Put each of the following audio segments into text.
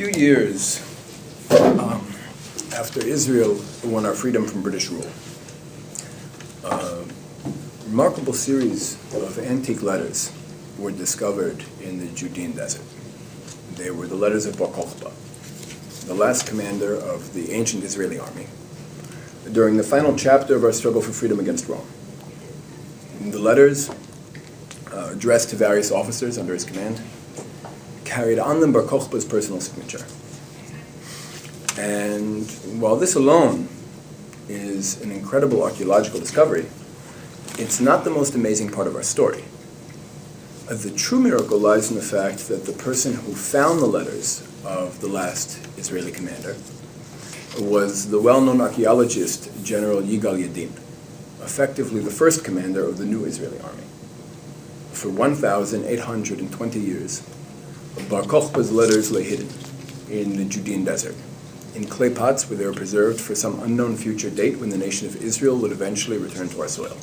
few years after Israel won our freedom from British rule, a remarkable series of antique letters were discovered in the Judean desert. They were the letters of Bar Kokhba, the last commander of the ancient Israeli army, during the final chapter of our struggle for freedom against Rome. The letters, addressed to various officers under his command, carried on them Bar Kokhba's personal signature. And while this alone is an incredible archaeological discovery, it's not the most amazing part of our story. The true miracle lies in the fact that the person who found the letters of the last Israeli commander was the well-known archaeologist General Yigal Yadin, effectively the first commander of the new Israeli army. For 1,820 years, Bar Kokhba's letters lay hidden in the Judean desert, in clay pots where they were preserved for some unknown future date when the nation of Israel would eventually return to our soil.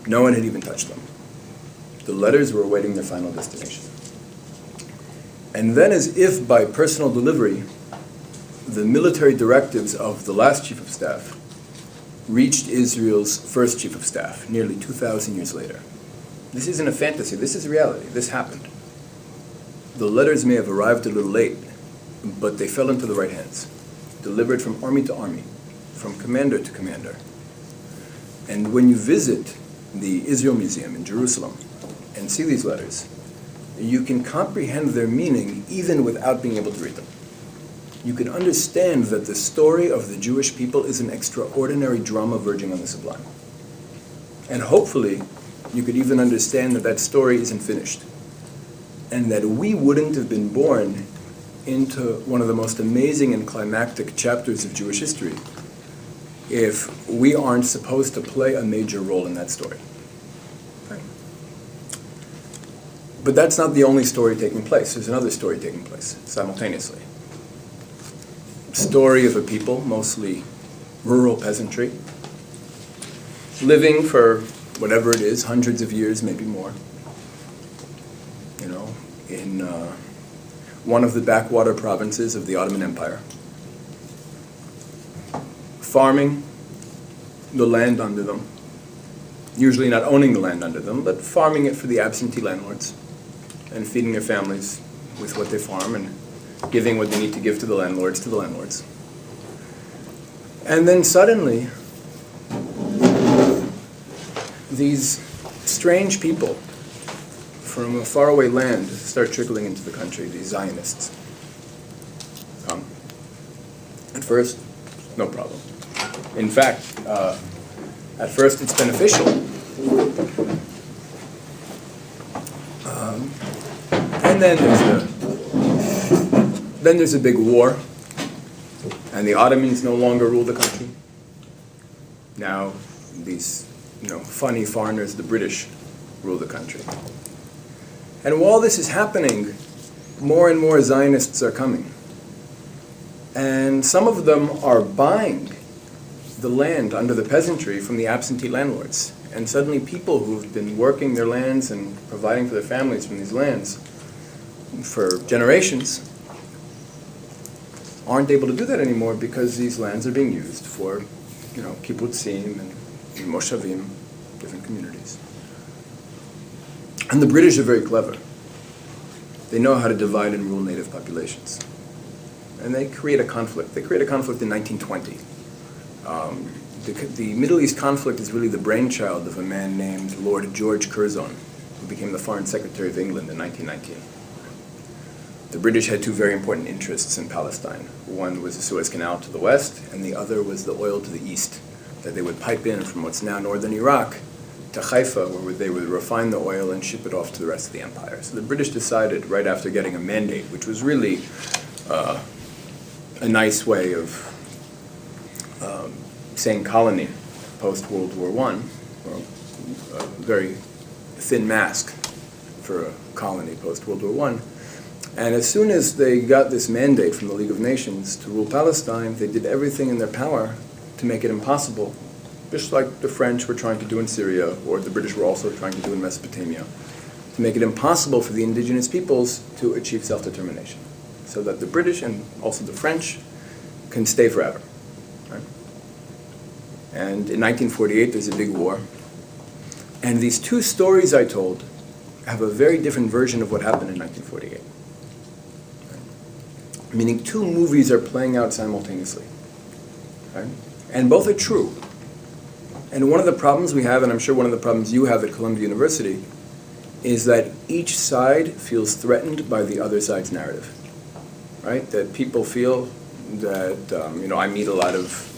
No one had even touched them. The letters were awaiting their final destination. And then, as if by personal delivery, the military directives of the last chief of staff reached Israel's first chief of staff nearly 2,000 years later. This isn't a fantasy, this is reality, this happened. The letters may have arrived a little late, but they fell into the right hands, delivered from army to army, from commander to commander. And when you visit the Israel Museum in Jerusalem and see these letters, you can comprehend their meaning even without being able to read them. You can understand that the story of the Jewish people is an extraordinary drama verging on the sublime. And hopefully, you could even understand that that story isn't finished, and that we wouldn't have been born into one of the most amazing and climactic chapters of Jewish history if we aren't supposed to play a major role in that story. Right. But that's not the only story taking place. There's another story taking place simultaneously. Story of a people, mostly rural peasantry, living for whatever it is, hundreds of years, maybe more, in one of the backwater provinces of the Ottoman Empire, farming the land under them, usually not owning the land under them, but farming it for the absentee landlords and feeding their families with what they farm and giving what they need to give to the landlords. And then suddenly, these strange people from a faraway land start trickling into the country, these Zionists. At first, no problem. In fact, at first it's beneficial. And then there's a big war, and the Ottomans no longer rule the country. Now these funny foreigners, the British, rule the country. And while this is happening, more and more Zionists are coming. And some of them are buying the land under the peasantry from the absentee landlords. And suddenly people who've been working their lands and providing for their families from these lands for generations aren't able to do that anymore because these lands are being used for, kibbutzim and moshavim, different communities. And the British are very clever. They know how to divide and rule native populations. And they create a conflict. They create a conflict in 1920. The Middle East conflict is really the brainchild of a man named Lord George Curzon, who became the Foreign Secretary of England in 1919. The British had two very important interests in Palestine. One was the Suez Canal to the west, and the other was the oil to the east, that they would pipe in from what's now northern Iraq to Haifa, where they would refine the oil and ship it off to the rest of the empire. So the British decided, right after getting a mandate, which was really a nice way of saying colony post-World War I, or a very thin mask for a colony post-World War I. And as soon as they got this mandate from the League of Nations to rule Palestine, they did everything in their power to make it impossible, just like the French were trying to do in Syria, or the British were also trying to do in Mesopotamia, to make it impossible for the indigenous peoples to achieve self-determination. so that the British and also the French can stay forever. Right? And in 1948, there's a big war. And these two stories I told have a very different version of what happened in 1948. Right? Meaning two movies are playing out simultaneously. Right? And both are true. And one of the problems we have, and I'm sure one of the problems you have at Columbia University, is that each side feels threatened by the other side's narrative. Right? That people feel that, I meet a lot of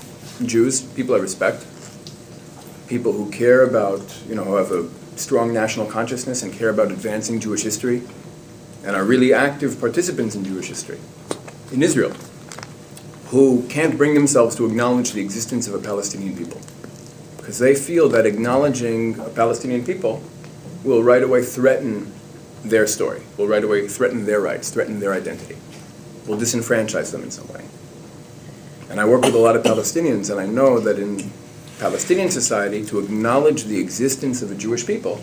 Jews, people I respect, people who care about, who have a strong national consciousness and care about advancing Jewish history, and are really active participants in Jewish history in Israel, who can't bring themselves to acknowledge the existence of a Palestinian people. Because they feel that acknowledging a Palestinian people will right away threaten their story, will right away threaten their rights, threaten their identity, will disenfranchise them in some way. And I work with a lot of Palestinians, and I know that in Palestinian society, to acknowledge the existence of a Jewish people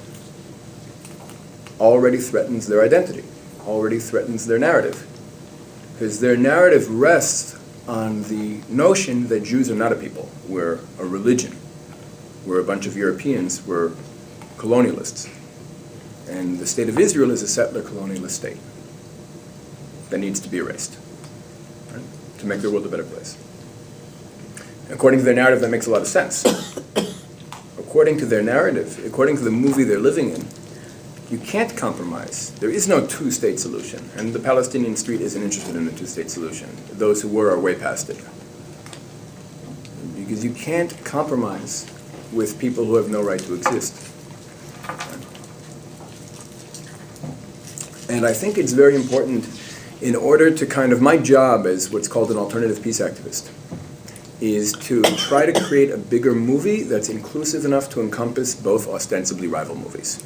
already threatens their identity, already threatens their narrative. Because their narrative rests on the notion that Jews are not a people, we're a religion, we're a bunch of Europeans, we're colonialists. And the state of Israel is a settler colonialist state that needs to be erased, right, to make the world a better place. According to their narrative, that makes a lot of sense. According to their narrative, according to the movie they're living in, you can't compromise. There is no two-state solution, and the Palestinian street isn't interested in a two-state solution. Those who were are way past it. Because you can't compromise with people who have no right to exist. And I think it's very important, in order to my job as what's called an alternative peace activist, is to try to create a bigger movie that's inclusive enough to encompass both ostensibly rival movies.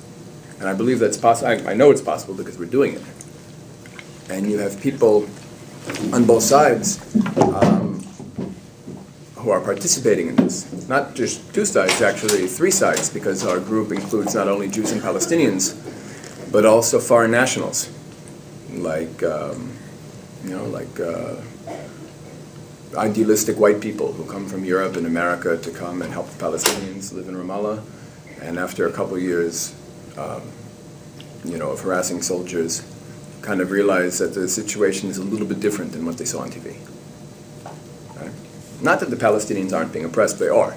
And I believe that's possible. I know it's possible because we're doing it. And you have people on both sides who are participating in this. Not just two sides, actually three sides, because our group includes not only Jews and Palestinians, but also foreign nationals, like idealistic white people who come from Europe and America to come and help the Palestinians live in Ramallah, and after a couple years, of harassing soldiers, kind of realize that the situation is a little bit different than what they saw on TV. Right? Not that the Palestinians aren't being oppressed, they are.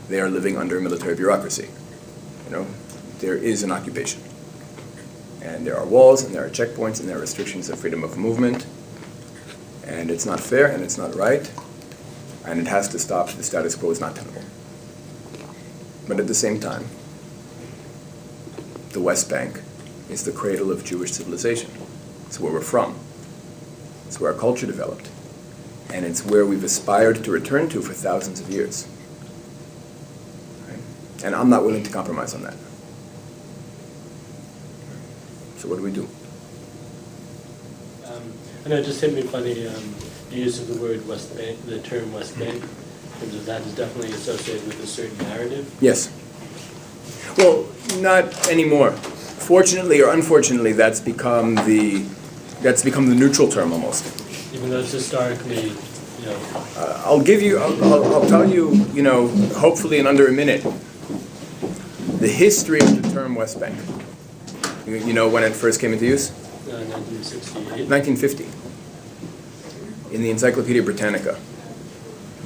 They are living under military bureaucracy. There is an occupation. And there are walls, and there are checkpoints, and there are restrictions of freedom of movement. And it's not fair, and it's not right, and it has to stop. The status quo is not tenable. But at the same time, the West Bank is the cradle of Jewish civilization. It's where we're from. It's where our culture developed. And it's where we've aspired to return to for thousands of years. Right? And I'm not willing to compromise on that. So what do we do? I know it just hit me funny, the use of the word West Bank, the term West Bank, because that is definitely associated with a certain narrative. Yes. Well, not anymore. Fortunately or unfortunately, that's become the neutral term almost. Even though it's historically, I'll tell you, hopefully in under a minute, the history of the term West Bank. You know when it first came into use? 1968. 1950. In the Encyclopedia Britannica.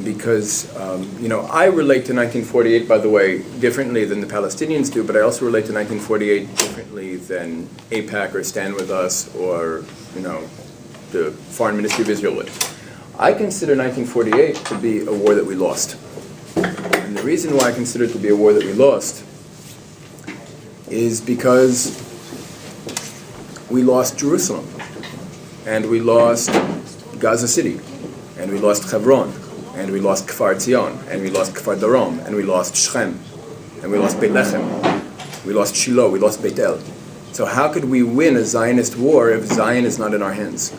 Because, I relate to 1948, by the way, differently than the Palestinians do, but I also relate to 1948 differently than AIPAC or Stand With Us or, the Foreign Ministry of Israel would. I consider 1948 to be a war that we lost. And the reason why I consider it to be a war that we lost is because we lost Jerusalem, and we lost Gaza City, and we lost Hebron, and we lost Kfar Tzion, and we lost Kfar Darom, and we lost Shechem, and we lost Beit Lechem, we lost Shiloh, we lost Beit El. So how could we win a Zionist war if Zion is not in our hands?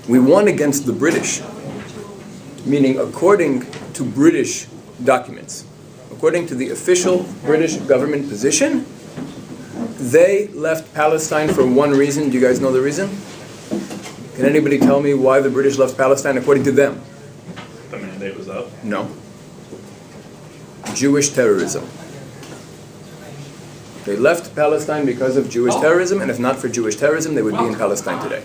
We won against the British, meaning according to British documents, according to the official British government position, they left Palestine for one reason. Do you guys know the reason? Can anybody tell me why the British left Palestine according to them? The mandate was up. No. Jewish terrorism. They left Palestine because of Jewish terrorism, and if not for Jewish terrorism, they would be in Palestine today.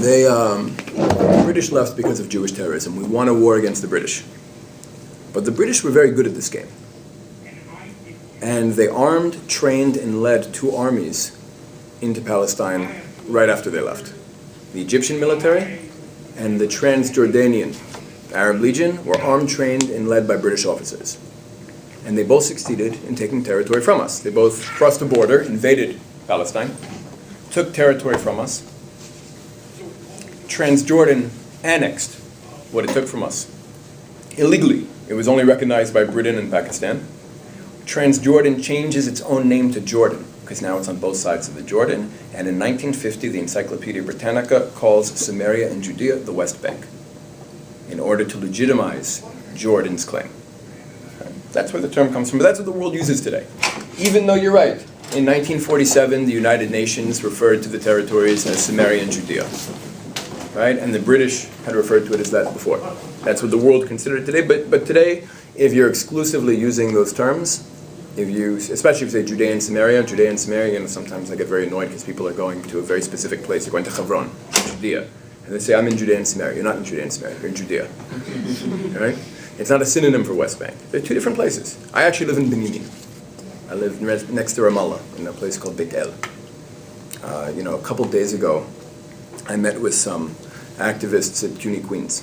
The British left because of Jewish terrorism. We won a war against the British. But the British were very good at this game. And they armed, trained, and led 2 armies into Palestine right after they left. The Egyptian military and the Transjordanian Arab Legion were armed, trained, and led by British officers. And they both succeeded in taking territory from us. They both crossed the border, invaded Palestine, took territory from us. Transjordan annexed what it took from us illegally. It was only recognized by Britain and Pakistan. Transjordan changes its own name to Jordan, because now it's on both sides of the Jordan. And in 1950, the Encyclopedia Britannica calls Samaria and Judea the West Bank, in order to legitimize Jordan's claim. Okay. That's where the term comes from, but that's what the world uses today. Even though you're right, in 1947, the United Nations referred to the territories as Samaria and Judea. Right? And the British had referred to it as that before. That's what the world considered today. But today, if you're exclusively using those terms, especially if you say Judea and Samaria, sometimes I get very annoyed because people are going to a very specific place. You're going to Hebron, Judea. And they say, I'm in Judea and Samaria. You're not in Judea and Samaria. You're in Judea. Right? It's not a synonym for West Bank. They're 2 different places. I actually live in Benjamin. I live next to Ramallah, in a place called Beit El. A couple days ago, I met with some activists at CUNY Queens.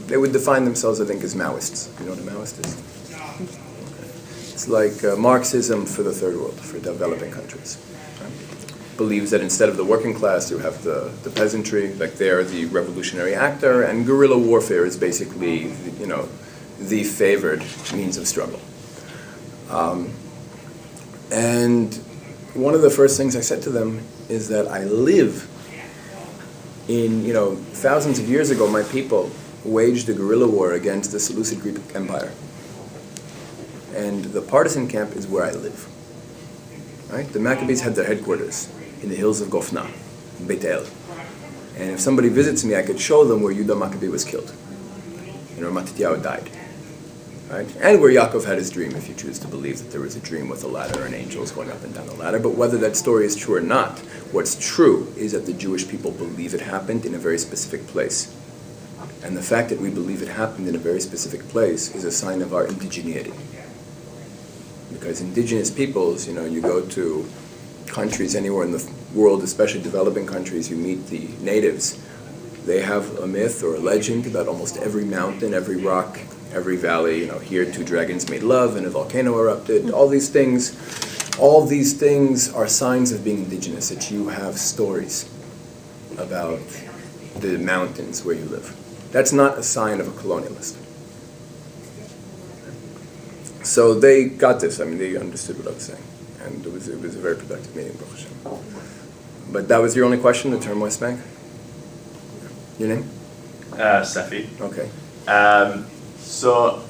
They would define themselves, I think, as Maoists. You know what a Maoist is? Okay. It's like Marxism for the third world, for developing countries. Right? Believes that instead of the working class, you have the peasantry, like they're the revolutionary actor, and guerrilla warfare is basically, the favored means of struggle. And one of the first things I said to them is that I live in, thousands of years ago, my people waged a guerrilla war against the Seleucid Greek Empire. And the partisan camp is where I live. Right? The Maccabees had their headquarters in the hills of Gofna, Beit El. And if somebody visits me, I could show them where Yehuda Maccabee was killed, and where Matityahu died. Right? And where Yaakov had his dream, if you choose to believe that there was a dream with a ladder and angels going up and down the ladder. But whether that story is true or not, what's true is that the Jewish people believe it happened in a very specific place. And the fact that we believe it happened in a very specific place is a sign of our indigeneity. Because indigenous peoples, you go to countries anywhere in the world, especially developing countries, you meet the natives. They have a myth or a legend about almost every mountain, every rock, every valley. Here 2 dragons made love and a volcano erupted. All these things are signs of being indigenous, that you have stories about the mountains where you live. That's not a sign of a colonialist. So they got this. They understood what I was saying. And it was a very productive meeting, Baruch Hashem. But that was your only question, the term West Bank? Your name? Sefi. Okay. So,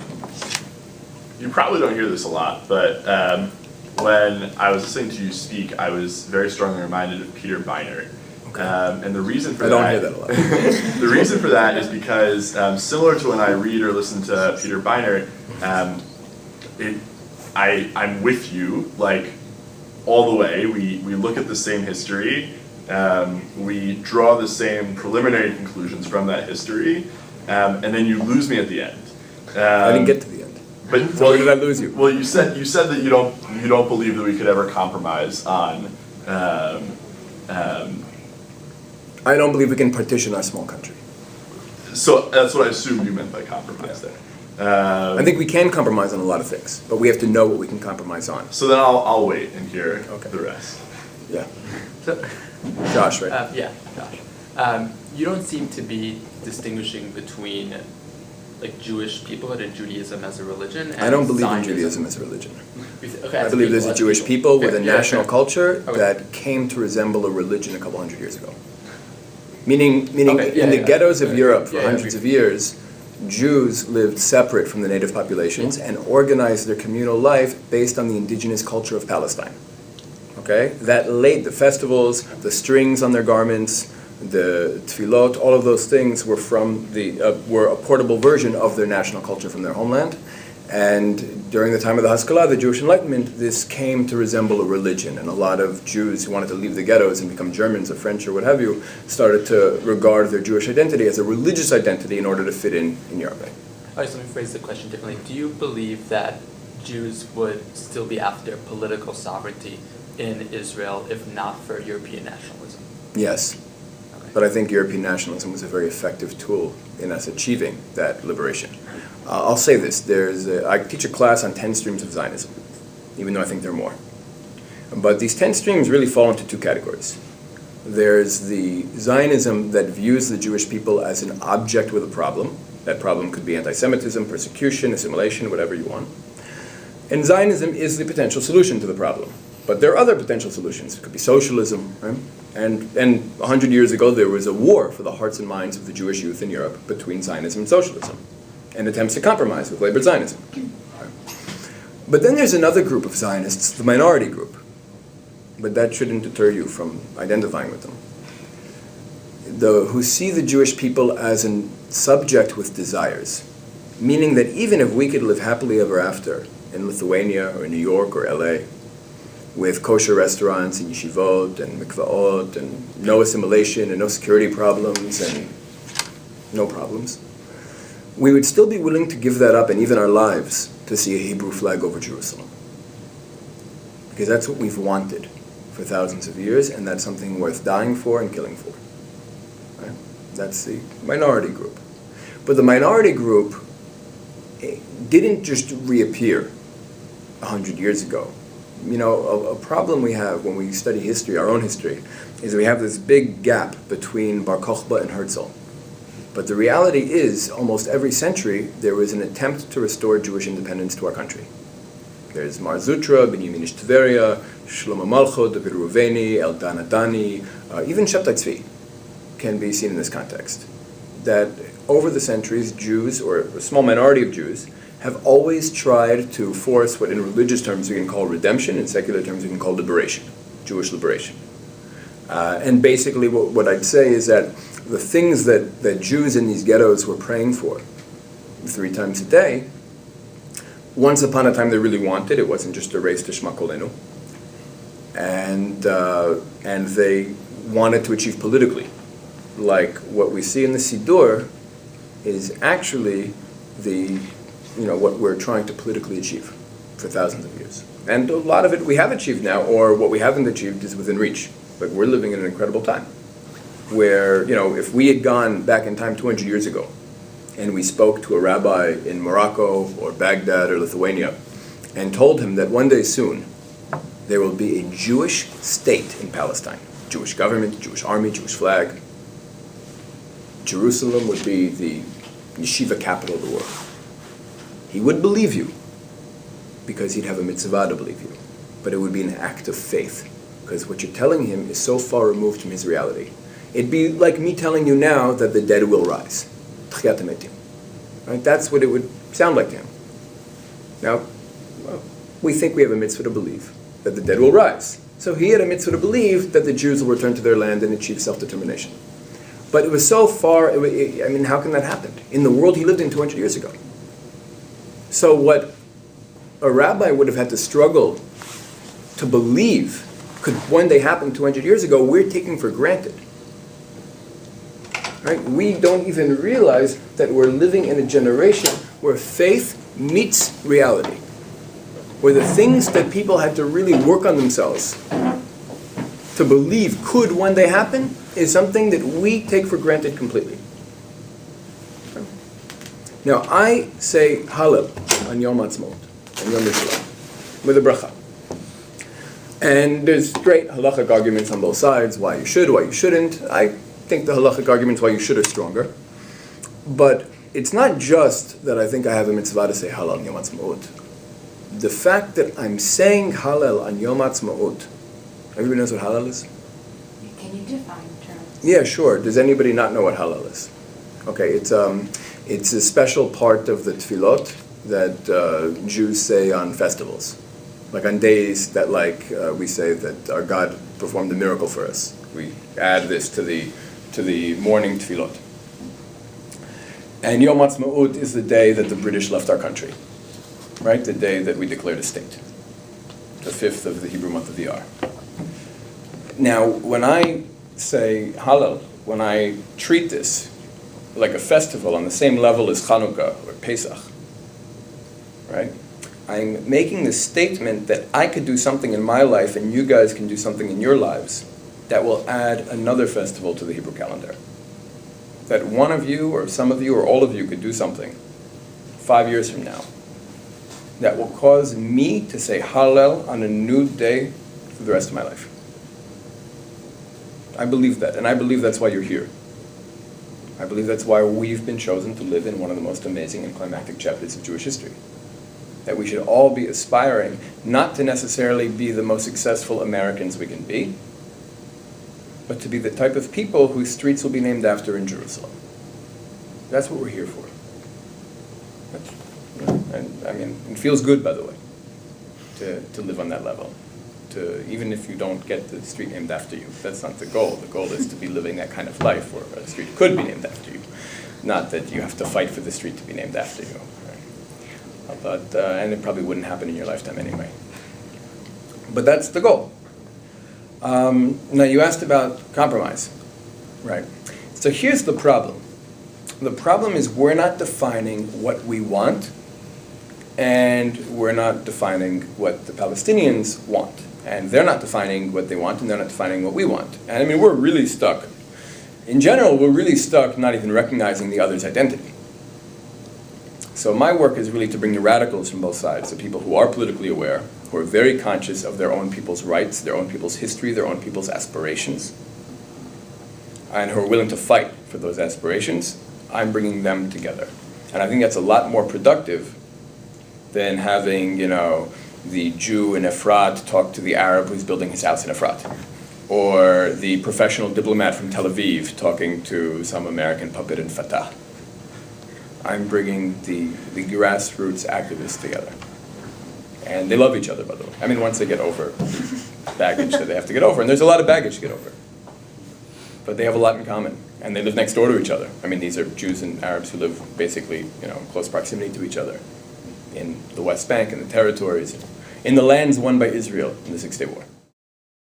you probably don't hear this a lot, but when I was listening to you speak, I was very strongly reminded of Peter Beinart. Okay. And the reason for I don't hear that a lot. The reason for that is because, similar to when I read or listen to Peter Beinart, I'm with you, all the way. We look at the same history, we draw the same preliminary conclusions from that history, and then you lose me at the end. I didn't get to the end. But so where did I lose you? Well, you said that you don't believe that we could ever compromise on. I don't believe we can partition our small country. So that's what I assumed you meant by compromise there. I think we can compromise on a lot of things, but we have to know what we can compromise on. So then I'll wait and hear the rest. Yeah. So, Josh, right? Josh. You don't seem to be distinguishing between Jewish peoplehood and Judaism as a religion. And I don't believe Zionism. in Judaism as a religion. Okay, I believe there's a Jewish people with a national culture Okay. that came to resemble a religion a couple hundred years ago. Meaning in the yeah. ghettos of Europe for Yeah, hundreds of years, Jews lived separate from the native populations and organized their communal life based on the indigenous culture of Palestine. Okay? That laid the festivals, the strings on their garments, the tefillot, all of those things were from were a portable version of their national culture from their homeland. And during the time of the Haskalah, the Jewish Enlightenment, this came to resemble a religion. And a lot of Jews who wanted to leave the ghettos and become Germans or French or what have you, started to regard their Jewish identity as a religious identity in order to fit in Europe. All right, so let me phrase the question differently. Do you believe that Jews would still be after political sovereignty in Israel if not for European nationalism? Yes. Okay. But I think European nationalism was a very effective tool in us achieving that liberation. I'll say this, I teach a class on 10 streams of Zionism, even though I think there are more. But these 10 streams really fall into two categories. There's the Zionism that views the Jewish people as an object with a problem. That problem could be anti-Semitism, persecution, assimilation, whatever you want. And Zionism is the potential solution to the problem. But there are other potential solutions. It could be socialism, right? And 100 years ago, there was a war for the hearts and minds of the Jewish youth in Europe between Zionism and socialism, and attempts to compromise with labored Zionism. But then there's another group of Zionists, the minority group. But that shouldn't deter you from identifying with them. Who see the Jewish people as a subject with desires, meaning that even if we could live happily ever after in Lithuania or New York or LA, with kosher restaurants and yeshivot and mikvaot and no assimilation and no security problems and no problems, we would still be willing to give that up and even our lives to see a Hebrew flag over Jerusalem. Because that's what we've wanted for thousands of years, and that's something worth dying for and killing for. Right? That's the minority group. But the minority group didn't just reappear 100 years ago. You know, a problem we have when we study history, our own history, is we have this big gap between Bar Kokhba and Herzl. But the reality is, almost every century, there was an attempt to restore Jewish independence to our country. There's Mar Zutra, Binyamin Ish Tveria, Shlomo Malchut, David Reuveni, Eldad Adani, even Shabtai Tzvi can be seen in this context. That over the centuries, Jews, or a small minority of Jews, have always tried to force what in religious terms we can call redemption, in secular terms we can call liberation, Jewish liberation. And basically what I'd say is that the things that Jews in these ghettos were praying for 3 times a day, once upon a time they really wanted. It wasn't just a race to Shema Kolenu. And they wanted to achieve politically. Like what we see in the Siddur is actually what we're trying to politically achieve for thousands of years. And a lot of it we have achieved now, or what we haven't achieved is within reach. But we're living in an incredible time where, if we had gone back in time 200 years ago and we spoke to a rabbi in Morocco or Baghdad or Lithuania and told him that one day soon there will be a Jewish state in Palestine, Jewish government, Jewish army, Jewish flag, Jerusalem would be the yeshiva capital of the world. He would believe you because he'd have a mitzvah to believe you, but it would be an act of faith because what you're telling him is so far removed from his reality. It'd be like me telling you now that the dead will rise. Right? That's what it would sound like to him. Now, we think we have a mitzvah to believe that the dead will rise. So he had a mitzvah to believe that the Jews will return to their land and achieve self-determination. But it was so far, how can that happen? In the world he lived in 200 years ago. So what a rabbi would have had to struggle to believe could one day happen 200 years ago, we're taking for granted. Right? We don't even realize that we're living in a generation where faith meets reality, where the things that people had to really work on themselves to believe could one day happen is something that we take for granted completely. Now, I say Hallel on Yom Ha'atzmaut, and Yom Yisrael, with a bracha. And there's great halachic arguments on both sides, why you should, why you shouldn't. I think the halachic arguments why you should are stronger. But it's not just that I think I have a mitzvah to say Hallel on Yom Ha'atzmaut. The fact that I'm saying Hallel on Yom Ha'atzmaut, everybody knows what Hallel is? Can you define the term? Yeah, sure. Does anybody not know what Hallel is? Okay, It's a special part of the tefillot that Jews say on festivals. Like on days that we say that our God performed a miracle for us. We add this to the morning tefillot. And Yom Ha'atzmaut is the day that the British left our country, right? The day that we declared a state, the 5th of the Hebrew month of Iyar. Now, when I say Hallel, when I treat this like a festival on the same level as Chanukah or Pesach, right? I'm making the statement that I could do something in my life and you guys can do something in your lives that will add another festival to the Hebrew calendar. That one of you or some of you or all of you could do something 5 years from now that will cause me to say Hallel on a new day for the rest of my life. I believe that, and I believe that's why you're here. I believe that's why we've been chosen to live in one of the most amazing and climactic chapters of Jewish history. That we should all be aspiring not to necessarily be the most successful Americans we can be, but to be the type of people whose streets will be named after in Jerusalem. That's what we're here for. And I mean, it feels good, by the way, to live on that level. Even if you don't get the street named after you. That's not the goal. The goal is to be living that kind of life where a street could be named after you. Not that you have to fight for the street to be named after you. Right? But, and it probably wouldn't happen in your lifetime anyway. But that's the goal. Now you asked about compromise. Right. So here's the problem. The problem is we're not defining what we want, and we're not defining what the Palestinians want. And they're not defining what they want, and they're not defining what we want. And I mean, we're really stuck. In general, we're really stuck not even recognizing the other's identity. So my work is really to bring the radicals from both sides, the people who are politically aware, who are very conscious of their own people's rights, their own people's history, their own people's aspirations, and who are willing to fight for those aspirations. I'm bringing them together. And I think that's a lot more productive than having, the Jew in Efrat talk to the Arab who's building his house in Efrat, or the professional diplomat from Tel Aviv talking to some American puppet in Fatah. I'm bringing the grassroots activists together. And they love each other, by the way. I mean, once they get over baggage that they have to get over, and there's a lot of baggage to get over. But they have a lot in common, and they live next door to each other. I mean, these are Jews and Arabs who live basically, in close proximity to each other in the West Bank and the territories, in the lands won by Israel in the Six-Day War.